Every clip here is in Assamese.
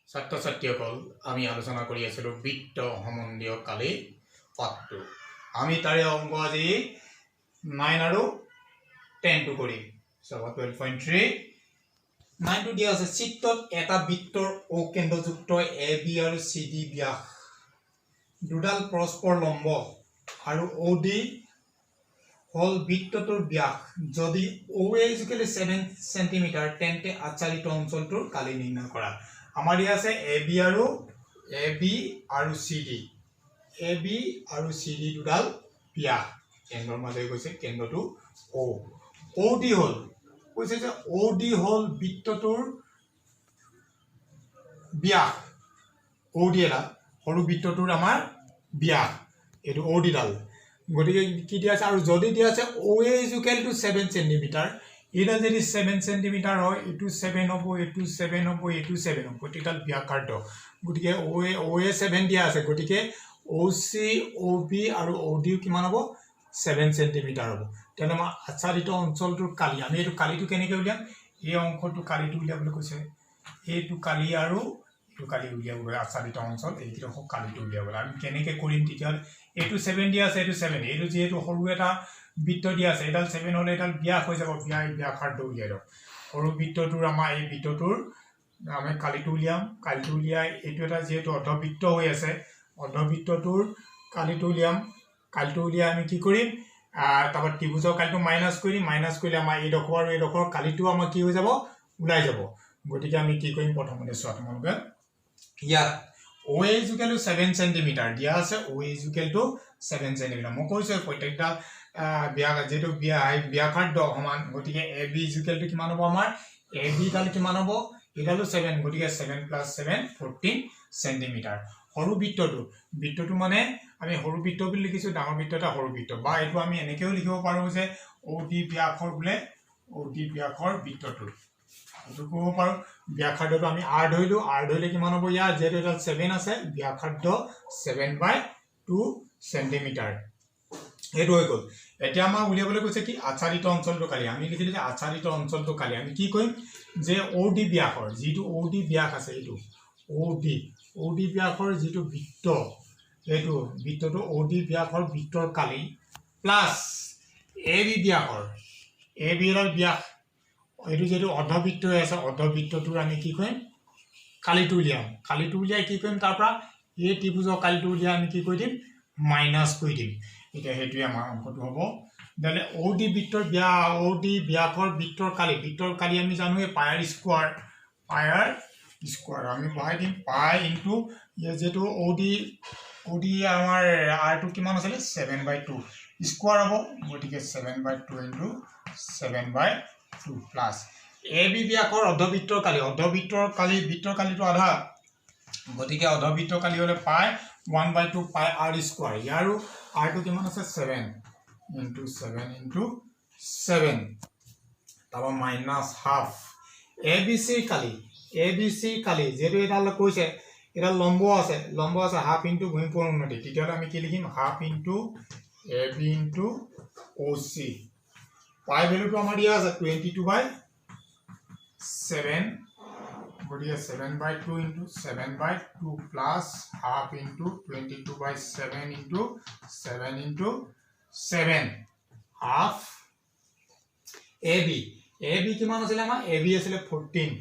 ছাত্ৰ ছাত্ৰীসকল আমি আলোচনা কৰি আছিলোঁ বৃত্ত সম্বন্ধীয় কালি পাঠটো আমি তাৰে অংক আজি 9 আৰু 10 টো কৰিম সব 12.3 9 টো দিয়া আছে চিত্ৰত এটা বৃত্তৰ ও কেন্দ্ৰযুক্ত AB আৰু CD ব্যাস দুডাল পৰস্পৰ লম্ব আৰু OD হল বৃত্তটোৰ ব্যাস যদি OA 7 cm তেন্তে আচ্ছাদিত অঞ্চলটোৰ কালি নিৰ্ণয় কৰা আমাৰ ইয়া আছে AB আৰু CD AB আৰু CD দুডাল ব্যাস কেন্দ্ৰৰ মাজে গৈছে কেন্দ্ৰটো O OD হল কৈছে যে OD হল বৃত্তটোৰ ব্যাস OD এলা সৰু বৃত্তটোৰ আমাৰ ব্যাস এটো OD ডাল গটিকে কি দিয়া আছে আৰু যদি দিয়া আছে OA 7 cm এটা যদি 7 cm হয় এটো 7 হ'ব এটো 7 হ'ব এটো 7 হ'ব টোটাল ব্যাসাৰ্ধ গটিকে OA 7 দিয়া আছে গটিকে OC OB আৰু OD কিমান হ'ব 7 cm হ'ব তেনে আমাৰ আচ্ছাদিত অঞ্চলটোৰ কালি আমি এটো কালিটো কেনেকৈ উলিয়াম এই অংশটো কালিটো উলিয়াবলৈ কৈছে এইটো কালি আৰু এটো কালি উলিয়াবলৈ আচ্ছাদিত অঞ্চল এইটো কালিটো উলিয়াবলৈ আমি কেনেকৈ কৰিম তেতিয়া এটো 7 দিয়া আছে এটো 7 এটো যেটো সৰু এটা বৃত্ত দিয়া আছে এডাল 7 হলে এডাল ব্যাস হৈ যাব ব্যাসাৰ্ধ উলিয়াই দাও সৰু বৃত্তটোৰ আমাৰ এই বৃত্তটোৰ আমি কালিটো উলিয়াই এটো এটা যেটো অৰ্ধবৃত্ত হৈ আছে অৰ্ধবৃত্তটোৰ কালিটো উলিয়াই আমি কি কৰিম তাৰপৰ ত্ৰিভুজৰ কালিটো মাইনাস কৰিলে আমাৰ এই ডখৰ আৰু এই ডখৰ কালিটো আমাৰ কি হৈ যাব ওলাই যাব গটিকে আমি কি কৰিম প্ৰথমতে চোৱা তোমালোকে ইয়াত OA 7 cm দিয়া আছে OA 7 cm মই কৈছো প্ৰত্যেকটা যেটো ব্যাসাৰ্ধ সমান গটিকে AB কিমান হ'ব আমাৰ AB ডাল কিমান হ'ব এডালো 7 গটিকে 7 + 7 14 cm সৰু বৃত্তটো মানে আমি সৰু বৃত্ত বুলি লিখিছো ডাঙৰ বৃত্ত এটা সৰু বৃত্ত বা এটো আমি এনেকেও লিখিব পাৰো যে OD ব্যাসৰ বোলে OD ব্যাসৰ বৃত্তটো এটো ক'ব পাৰো ব্যাসাৰ্ধটো আমি r ধৰিলে কিমান হ'ব ইয়া যেটো এটা 7 আছে ব্যাসাৰ্ধ 7/2 cm এটো হৈ গল এতিয়া আমাৰ উলিয়াবলৈ কৈছে কি আচ্ছাদিত অঞ্চলটো কালি আমি লিখিলো যে আচ্ছাদিত অঞ্চলটো কালি আমি কি কৰিম যে OD ব্যাসৰ যেটো OD ব্যাস আছে এটো OD ব্যাসৰ যেটো বৃত্ত এটো বৃত্তটো OD ব্যাসৰ বৃত্তৰ কালি প্লাস AB ব্যাসৰ AB এৰ ব্যাস এটো যেটো অৰ্ধবৃত্ত আছে অৰ্ধবৃত্তটোৰ আমি কি কৰিম কালিটো উলিয়াই কি কৰিম তাৰ পৰা এই ত্ৰিভুজৰ কালিটো উলিয়াই আমি কি কৰি দিম মাইনাস কৰি দিম এটা হেতুই আমাৰ অংকটো হ'ব দেলে OD ব্যাসৰ বৃত্তৰ কালি আমি জানো পাইৰ স্কয়াৰ আমি বহাই দিম পাই ইনটু যেটো OD আমাৰ r টো কিমান আছিল 7/2 স্কয়াৰ হ'ব গটিকে 7/2 ইনটু 7/2 প্লাস AB ব্যাসৰ অৰ্ধবৃত্তৰ বৃত্তৰ কালিটো আধা গটিকে অৰ্ধবৃত্তৰ কালি হলে পাই 1/2 পাই r স্কয়াৰ ইয়াৰো r টো কিমান আছে 7 ইনটু 7 তাবা মাইনাস হাফ ABC কালি যেটো এটা কৈছে এটা লম্ব আছে হাফ ইনটু ভূমিপূৰণ উন্নতি তেতিয়া আমি কি লিখিম half into AB into OC পাই ভ্যালুটো আমাৰ দিয়া আছে 22/7 গটিকে 7/2 into 7/2 plus half into 22/7 into 7 into 7 half AB কিমান আছিল আমাৰ AB আছিল 14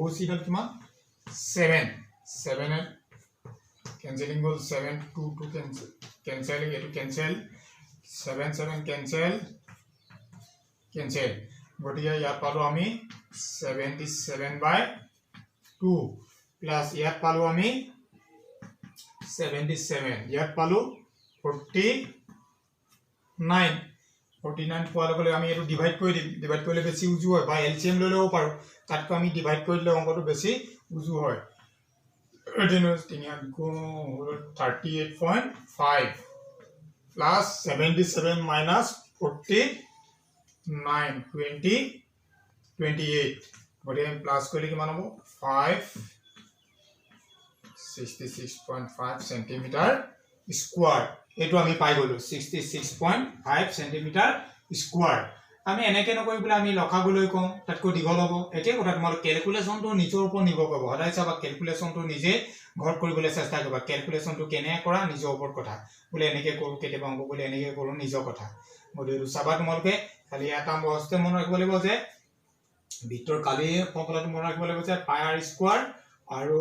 OC ডাল কিমান 7 cancelling goal 7 2 cancelling eto cancel 7 cancel গটিকে ইয়াত পালো আমি 77/2 প্লাস ইয়াত পালো আমি 77 ইয়াত পালো 49 পোৱাৰ লগে আমি এটো ডিভাইড কৰিলে বেছি উজু হয় বা এলসিএম লৈ লব পাৰো তাতকৈ আমি ডিভাইড কৰিলে অংকটো বেছি উজু হয় 38.5 plus 77 minus 49 28 বডি প্লাস কৰিলে কিমান হ'ব 66.5 cm স্কয়াৰ এটো আমি পাই গলো 66.5 cm স্কয়াৰ আমি এনেকে নকৰি বলে আমি লখাগুলৈ কম তাতকৈ দীঘল হ'ব একে কথা তোমালোক ক্যালকুলেশনটো নিজৰ ওপৰত নিৰ্ভৰ কৰিব সদায় চাবা ক্যালকুলেশনটো নিজে ঘৰত কৰিবলৈ চেষ্টা কৰিবা ক্যালকুলেশনটো কেনে কৰা নিজৰ ওপৰত কথা বলে এনেকে কৰো কেতিয়াবা অংক বলে এনেকে কৰো নিজৰ কথা গতিকে চাবা তোমালোকে খালি এটা বস্তু মনত ৰাখিব লাগিব যে ভিতৰ কালি ফৰ্মুলাটো মনত ৰাখিব লাগিব যে পাই r স্কয়াৰ আৰু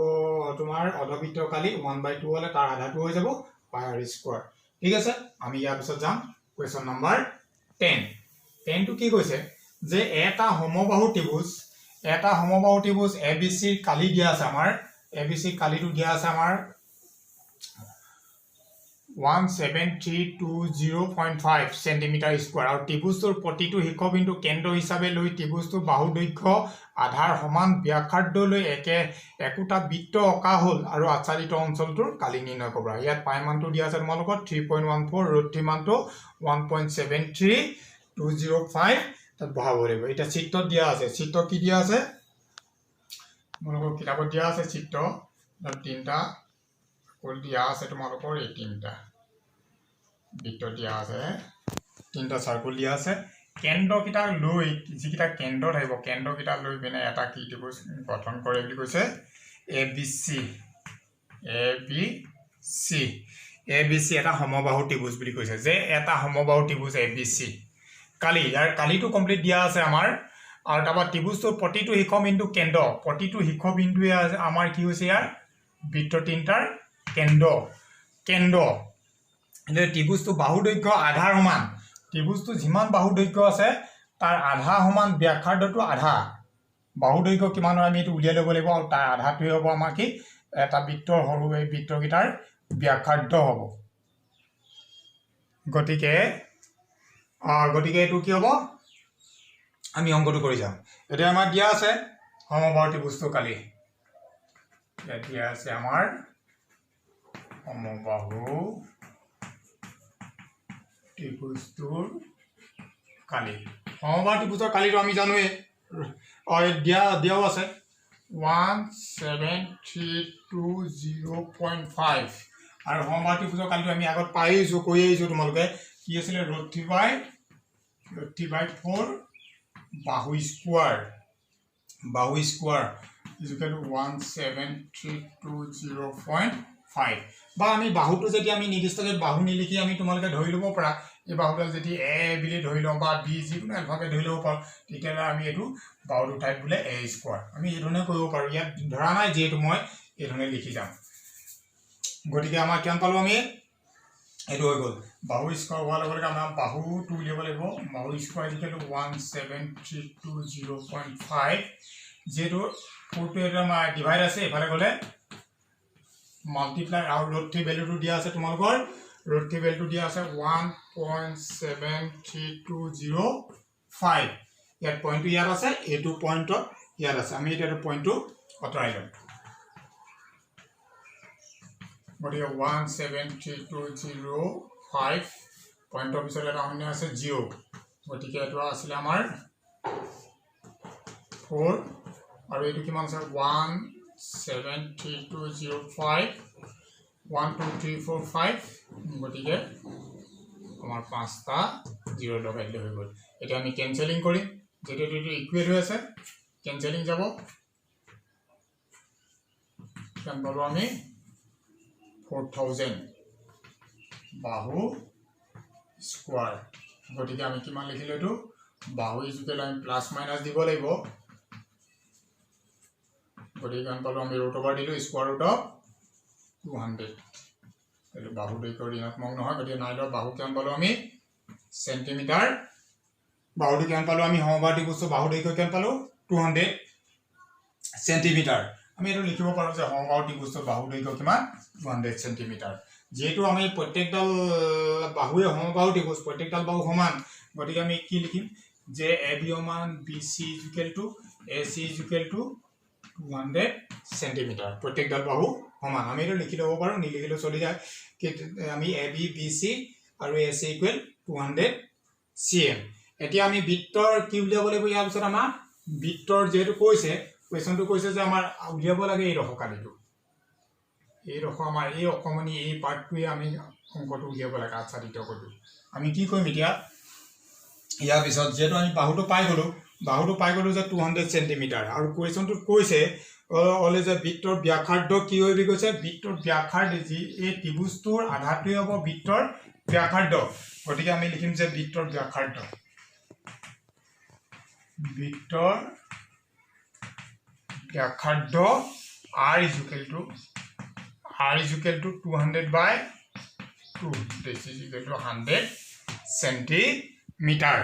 তোমাৰ অৰ্ধবৃত্তৰ কালি 1/2 হলে তাৰ আধাটো হৈ যাব পাই r স্কয়াৰ ঠিক আছে আমি ইয়াৰ পিছত যাম কোৱেশ্চন নম্বৰ 10 10 টো কি কৈছে যে এটা সমবাহু ত্ৰিভুজ ABC কালি দিয়া আছে আমাৰ ABC কালিটো দিয়া আছে আমাৰ 17320.5 সেন্টিমিটাৰ স্কয়াৰ আৰু ত্ৰিভুজটোৰ প্ৰতিটো শিখৰবিন্দু কেন্দ্ৰ হিচাপে লৈ ত্ৰিভুজটোৰ বাহু দৈৰ্ঘ্য আধাৰ সমান ব্যাসাৰ্ধ লৈ একোটা বৃত্ত অঁকা হ'ল আৰু আচ্ছাদিত অঞ্চলটোৰ কালি নিৰ্ণয় কৰা ইয়াত পাই মানটো দিয়া আছে তোমালোকৰ 3.14 ৰুট 3 মানটো 1.73205 তাত বহাব লাগিব এটা চিত্ৰত দিয়া আছে চিত্ৰ কি দিয়া আছে তোমালোকৰ কিতাপত দিয়া আছে চিত্ৰ তিনটা কল দিয়া আছে তোমালোকৰ এই তিনটা বৃত্ত দিয়া আছে তিনটা সাৰ্কেল দিয়া আছে কেন্দ্ৰকিটা লৈ যিকিটা কেন্দ্ৰ থাকিব কেন্দ্ৰকিটা লৈ বিনে এটা কি ত্ৰিভুজ গঠন কৰে বুলি কৈছে ABC এটা সমবাহু ত্ৰিভুজ বুলি কৈছে যে এটা সমবাহু ত্ৰিভুজ ABC কালি ইয়াৰ কালিটো কমপ্লিট দিয়া আছে আমাৰ আৰু তাবা ত্ৰিভুজটোৰ প্ৰতিটো শিখৰবিন্দু কেন্দ্ৰ প্ৰতিটো শিখৰবিন্দুৱে আমাৰ কি হৈছে ইয়াৰ বৃত্ত তিনটাৰ কেন্দ্ৰ এনে ত্ৰিভুজটো বাহু দৈৰ্ঘ্য আধাৰ সমান ত্ৰিভুজটো যিমান বাহু দৈৰ্ঘ্য আছে তাৰ আধা সমান ব্যাসাৰ্ধটো আধা বাহু দৈৰ্ঘ্য কিমান হয় আমি এটো উলিয়াই ল'ব লাগিব আৰু তাৰ আধাটোই হ'ব আমাৰ কি এটা বৃত্তৰ সৰু এই বৃত্তকিটাৰ ব্যাসাৰ্ধ হ'ব গতিকে এটো কি হ'ব আমি অংকটো কৰি যাম এটা আমাৰ দিয়া আছে সমবাহু ত্ৰিভুজটো কালি দিয়া আছে আমাৰ সমবাহু ত্ৰিভুজটোৰ কালি সমবাহু ত্ৰিভুজৰ কালিটো আমি জানোৱে দিয়াও আছে 17320.5 আৰু সমবাহু ত্ৰিভুজৰ কালিটো আমি আগত পাইছো কৈ আহিছো তোমালোকে কি আছিল ৰুট 3/4 বাহু স্কয়াৰ ইকুৱেল টু 17320.5 বা আমি বাহুটো যদি আমি নিৰ্দিষ্টকে বাহু নিলিখি আমি তোমালোকে ধৰি লব পাৰা এই বাহুডাল যদি A বুলি ধৰি লওঁ বা B যিকোনো এলফাবেট ধৰি লব পাৰো তেতিয়া আমি এটো বাহুটো টাইপ বুলে A স্কয়াৰ আমি এই ধৰণে কৰিব পাৰো ইয়াত ধৰা নাই যেটো মই এই ধৰণে লিখি যাম গতিকে আমাৰ কিমান পালো আমি এটো হৈ গল বাহু স্কয়াৰ হোৱাৰ লগে লগে আমাৰ বাহুটো উলিয়াব লাগিব বাহু স্কয়াৰ ইকুৱেল টু 17320.5 যেটো 4 টো এটা আমাৰ ডিভাইড আছে এফালে গলে multiply আৰু ৰুট 3 ভ্যালুটো দিয়া আছে তোমালোকৰ ৰুট 3 ভ্যালুটো দিয়া আছে 1.7320.5 ইয়াত পইণ্টটো ইয়াত আছে এটো পইণ্টত ইয়াত আছে আমি এটা পইণ্টটো অতৰাই লম গতিকে 17320.5 পইণ্টৰ পিছত এটা অন্য আছে 0 গতিকে এটো আছিল আমাৰ 4 আৰু এটো কিমান আছে 17320.5 1 2 3 4 5 গতিকে আমাৰ পাঁচটা 0 লগাই দিলে হৈ গল এটা আমি ক্যান্সেলিং কৰিম যেটো ইকুৱেল হৈ আছে ক্যান্সেলিং যাব কিমান পালো আমি 4000 বাহু স্কয়াৰ গতিকে আমি কিমান লিখিলো এটো বাহু ইকুৱেল আমি প্লাস মাইনাস দিব লাগিব গতিকে কিমান পালো আমি ৰুট ওভাৰ দিলো স্কয়াৰ ৰুট অফ 200 এটো বাহু দৈৰ্ঘ্য ঋণাত্মক নহয় গতিকে নাইলো বাহু কিমান পালো আমি সেন্টিমিটাৰ বাহুটো কিমান পালো আমি সমবাহু ত্ৰিভুজৰ বাহু দৈৰ্ঘ্য কিমান পালো 200 সেন্টিমিটাৰ আমি এটো লিখিব পাৰো যে সমবাহু ত্ৰিভুজৰ বাহু দৈৰ্ঘ্য কিমান 200 সেন্টিমিটাৰ যেটো আমি প্ৰত্যেকডাল বাহুৱে সমবাহু ত্ৰিভুজ প্ৰত্যেকডাল বাহু সমান গতিকে আমি কি লিখিম যে AB সমান BC equal to AC equal to 200 centimetre প্ৰত্যেকডাল বাহু সমান আমি এটা লিখি লব পাৰো নিলিখিলে চলি যায় কি আমি AB BC আৰু AC ইকুৱেল 200 cm এতিয়া আমি বৃত্তৰ কি উলিয়াব লাগিব ইয়াৰ পিছত আমাৰ বৃত্তৰ যেটো কৈছে কোৱেশ্চনটো কৈছে যে আমাৰ উলিয়াব লাগে এই ৰসকালিটো এই ৰস আমাৰ এই অকমনি এই পাৰ্টটোৱে আমি অংকটো উলিয়াব লাগে আচ্ছাদিত কৰো আমি কি কৰিম এতিয়া ইয়াৰ পিছত যেহেতু আমি বাহুটো পাই গ'লো যে 200 সেন্টিমিটাৰ আৰু কুৱেশ্যনটোত কৈছে অলে যে বৃত্তৰ ব্যাসাৰ্ধ কি হয় বুলি কৈছে বৃত্তৰ ব্যাসাৰ্ধ যি এই ত্ৰিভুজটোৰ আধাৰটোৱে হ'ব বৃত্তৰ ব্যাসাৰ্ধ গতিকে আমি লিখিম যে বৃত্তৰ ব্যাসাৰ্ধ r is equal to 200/2 this is equal to 100 centimetre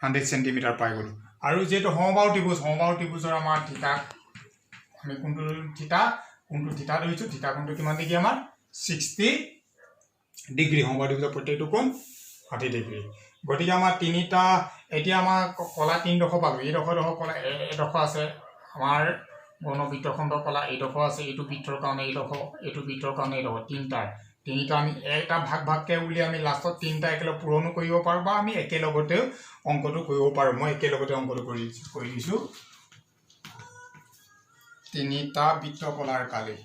100 centimetre পাই গ'লো আৰু যেটো সমবাহু ত্ৰিভুজৰ আমাৰ থিতা আমি কোনটো থিতা লৈছো থিতা কোনটো কিমান ডিগ্ৰী আমাৰ 60 ডিগ্ৰী সমবাহু ত্ৰিভুজৰ প্ৰত্যেকটো কোণ 60 ডিগ্ৰী গতিকে আমাৰ তিনিটা এতিয়া আমাৰ কলা তিন ডখ পালো এই ডখ কলা এডখ আছে আমাৰ গণবৃত্তখণ্ড কলা এই ডখ আছে এইটো বৃত্তৰ কাৰণে এই ডখ এইটো বৃত্তৰ কাৰণে এই ডখ তিনিটা আমি এটা ভাগকে উলি আমি লাষ্টত তিনটা একেলগে পূৰণ কৰিব পাৰো বা আমি একেলগতে অংকটো কৰিব পাৰো মই একেলগতে অংকটো কৰি দিছো তিনিটা বৃত্তকলাৰ কালি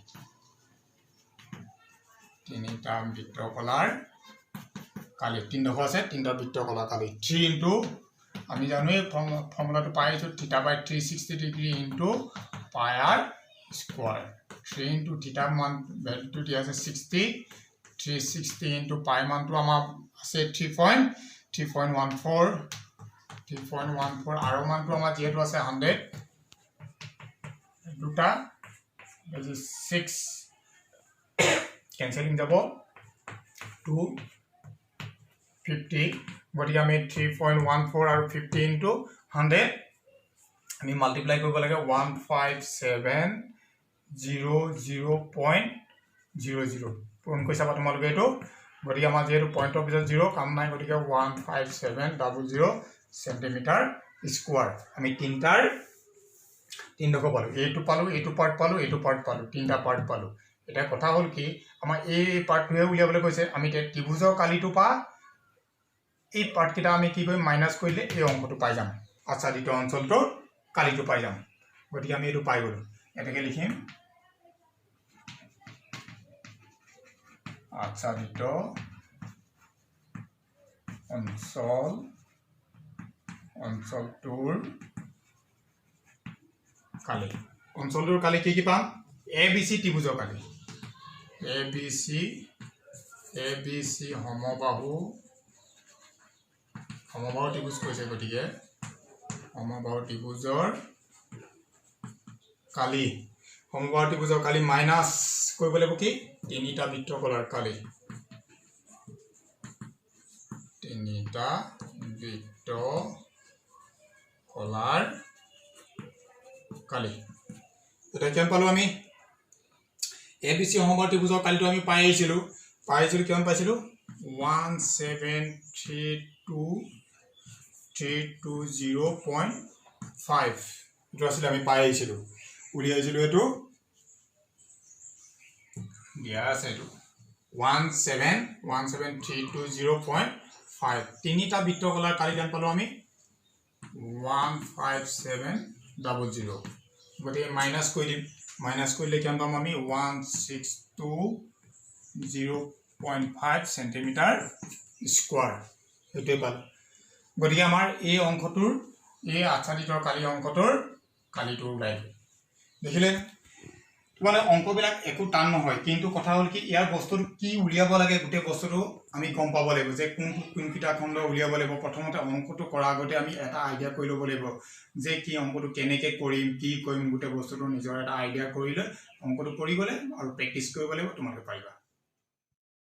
তিন ডখ আছে তিনটা বৃত্তকলাৰ কালি 3 ইনটু আমি জানো এই ফৰ্মুলাটো পাইছো θ/360 degree into pi r square 3 into θ মান ভ্যালুটো দিয়া আছে 60 360 into pi mantu amar ase 3.14 aro mantu amar jehetu ase 100 duta this is 6 cancelling jabo 250 gotike ami 3.14 aro 50 into 100 ami multiply koribo lage 15700.00 কোন কৈছা বা তোমালোকে এটো গতি আমাৰ যেটো পইণ্ট অফ ভিউ 0 কাম নাই গতিকে 15700 সেন্টিমিটাৰ স্কয়াৰ আমি তিন ডখ পালো এইটো পাৰ্ট পালো তিনটা পাৰ্ট পালো এটা কথা হল কি আমাৰ এই পাৰ্টটোহে উলিয়াবলৈ কৈছে আমি ত্ৰিভুজৰ কালিটো পা এই পাৰ্ট কিটা আমি কি কৰিম মাইনাস কৰিলে এই অংকটো পাই যাম আচ্ছাদিত অঞ্চলটো কালিটো পাই যাম গতিকে আমি এটো পাই গলো এটাকে লিখিম আচ্ছাদিত অঞ্চলটোৰ কালি কি পাম ABC ত্ৰিভুজৰ কালি ABC সমবাহু ত্ৰিভুজ কৈছে গতিকে সমবাহু ত্ৰিভুজৰ কালি মাইনাস কৰিব লাগিব কি তিনিটা বৃত্তকলাৰ কালি এটা কিমান পালো আমি ABC সমবাহু ত্ৰিভুজৰ কালিটো আমি পাইছিলো কিমান পাইছিলো 17320.5 এটো আছিল আমি পাইছিলো উলিয়াইছিলো এটো দিয়া আছে এটো 17320.5 তিনিটা বৃত্তকলাৰ কালি কিমান পালো আমি 15700 গতি মাইনাস কৰিলে কিমান পাম আমি 162.05 সেন্টিমিটাৰ স্কয়াৰ এটো পালো গতি আমাৰ এই অংকটোৰ এই আচ্ছাদিতৰ কালি অংকটোৰ কালিটো ওলাই দেখিলে মানে অংকবিলাক একো টান নহয় কিন্তু কথা হল কি ইয়াৰ বস্তুটো কি উলিয়াব লাগে গোটে বস্তুটো আমি গম পাব লাগিব যে কোনকিটা খণ্ড উলিয়াব লাগিব প্ৰথমতে অংকটো কৰা আগতে আমি এটা আইডিয়া কৰি ল'ব লাগিব যে কি অংকটো কেনেকৈ কৰিম কি কৰিম গোটে বস্তুটো নিজৰ এটা আইডিয়া কৰিলে অংকটো কৰি গলে আৰু প্ৰেক্টিস কৰিব লাগিব তোমালোকে পাৰিবা